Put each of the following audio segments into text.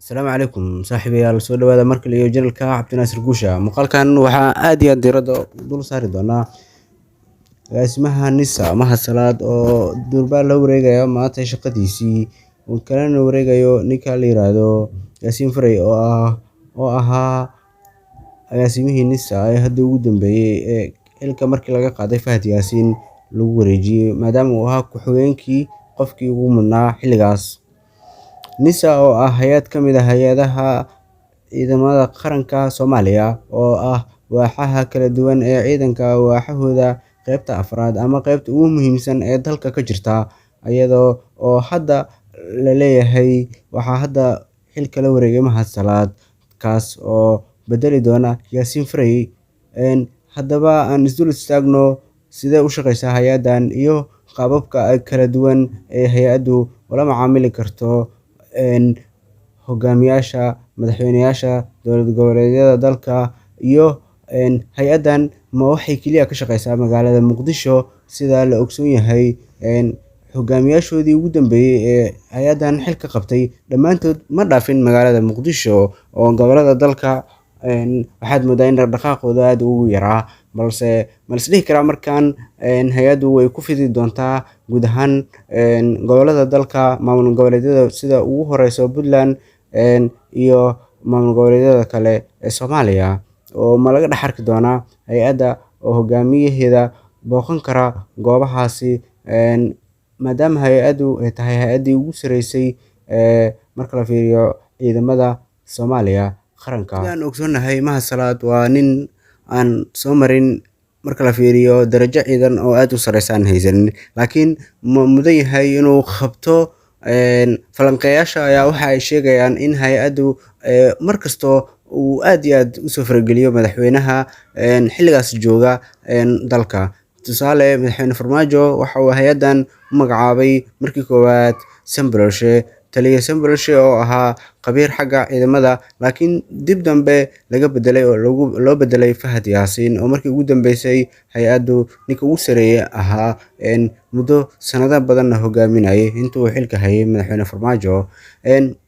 Asalaamu calaykum saaxiibayaal soo dhawaada mar kale iyo janalka Cabdinaasir Guusha. Muuqaalkan waxaa aad iyo aad diiradda dul saari doonaa agaasimaha NISA Mahad Salaad oo durba la wareegaya maanta shaqadiisii uu kalena wareegayo ninka la yiraahdo Yaasiin Faray oo ahaa agaasimihii NISA ee hadda ugu dambeeyay ee xilka markii laga qaaday Fahad Yaasiin lagu wareejiyay maadaama uu ahaa ku-xigeenkii qofkii ugu mudnaa xilligaas. NISA oo ah hay'ad ka mid ah hay'adaha ciidamada qaranka Soomaaliya oo ah waaxaha kala duwan ee ciidanka waaxahooda qaybta afraad ama qaybta ugu muhiimsan ee dalka ka jirta, iyadoo oo hadda la leeyahay waxaa hadda xilka la wareegay Mahad Salaad kaas oo bedeli doona Yaasiin Faray. Haddaba aan isdul istaagno sidee u shaqeysaa hay'addan iyo qaababka kala duwan ee hay'addu ula macaamili karto hogaamiyaasha madaxweynayaasha dowlad goboleedyada dalka iyo hay'addan ma waxay kaliya ka shaqeysaa magaalada Muqdisho sida la ogsoon yahay. Hogaamiyaashoodii ugu dambeeyay ee hay'addan xilka qabtay dhammaantood ma dhaafin magaalada Muqdisho oo gobollada dalka waxaad moodaa in dhaqdhaqaaqooda aad ugu yaraa, balse ma la is dhihi karaa markaan hay'addu way ku fidi doontaa guud ahaan gobollada dalka, maamul goboleedyada sida ugu horeyso Puntland iyo maamul goboleedyada kale ee Soomaaliya, oo ma laga dhex arki doonaa hay'adda oo hogaamiyaheeda booqan kara goobahaasi maadaama hay'addu ay tahay hay'addii ugu sareysay marka la fiiriyo ciidamada Soomaaliya qaranka. Sidaan ogsoonahay Mahad Salaad waa nin aan soo marin marka la fiiriyo darajo ciidan oo aad u sareysa aan haysanin, laakiin ma mudan yahay inuu qabto. Falanqeeyaasha ayaa waxa ay sheegayaan in hay'addu markasto uu aad iyo aad u soo farageliyo madaxweynaha xilligaas jooga dalka. Tusaale, madaxweyne Farmaajo waxa uu hay'addan u magacaabay markii koowaad Sambulushe, taliye Sambulushe oo ahaa khabiir xagga ciidamada, laakiin dib dambe laga bedelay oo loo bedelay Fahad Yaasiin oo markii ugu dambeysay hay'addu ninka ugu sareeyay ahaa muddo sanado badanna hogaaminayay intuu xilka hayay madaxweyne Farmaajo.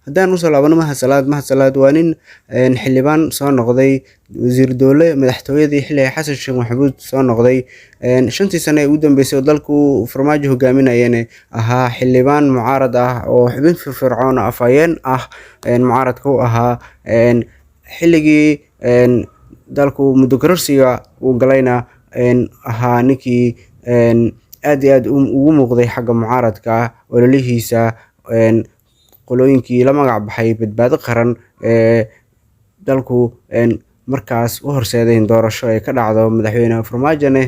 Haddaan u soo laabano Mahad Salaad waa nin xildhibaan soo noqday, wasiir dowle madaxtooyadii xilliga Xasan Sheekh Maxamuud soo noqday, 5 sano ee ugu dambeysay oo dalku Farmaajo hogaaminayeen ahaa xildhibaan mucaarad ah oo xubin firfircoon afhayeen ah mucaaradka u ahaa xilligii dalku muddo kororsiga uu galayna ahaa ninkii aad iyo aad ugu muuqday xagga mucaaradka ololihiisa qolooyinkii la magac baxay badbaado qaran ee dalku markaas u horseeday doorasho ay ka dhacdo madaxweyne Farmaajone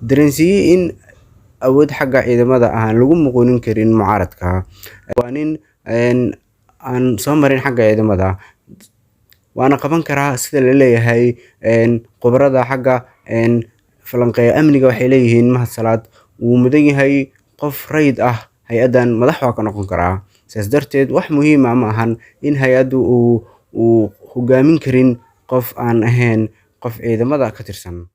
dareensiiyay in awood xagga ciidamada aan lagu muquunin karin mucaaradka. Waa nin aan soo marin xagga ciidamada waana qaban karaa sida la leeyahay. Khubarada xagga falanqeeya amniga waxay leeyihiin Mahad Salaad wuu mudan yahay qof rayid ah hay'addan madax waa ka noqon karaa. Sidaas darteed wax muhiim ah ma ahan in hay'addu uu hogaamin karin qof aan ahayn qof ciidamada ka tirsan.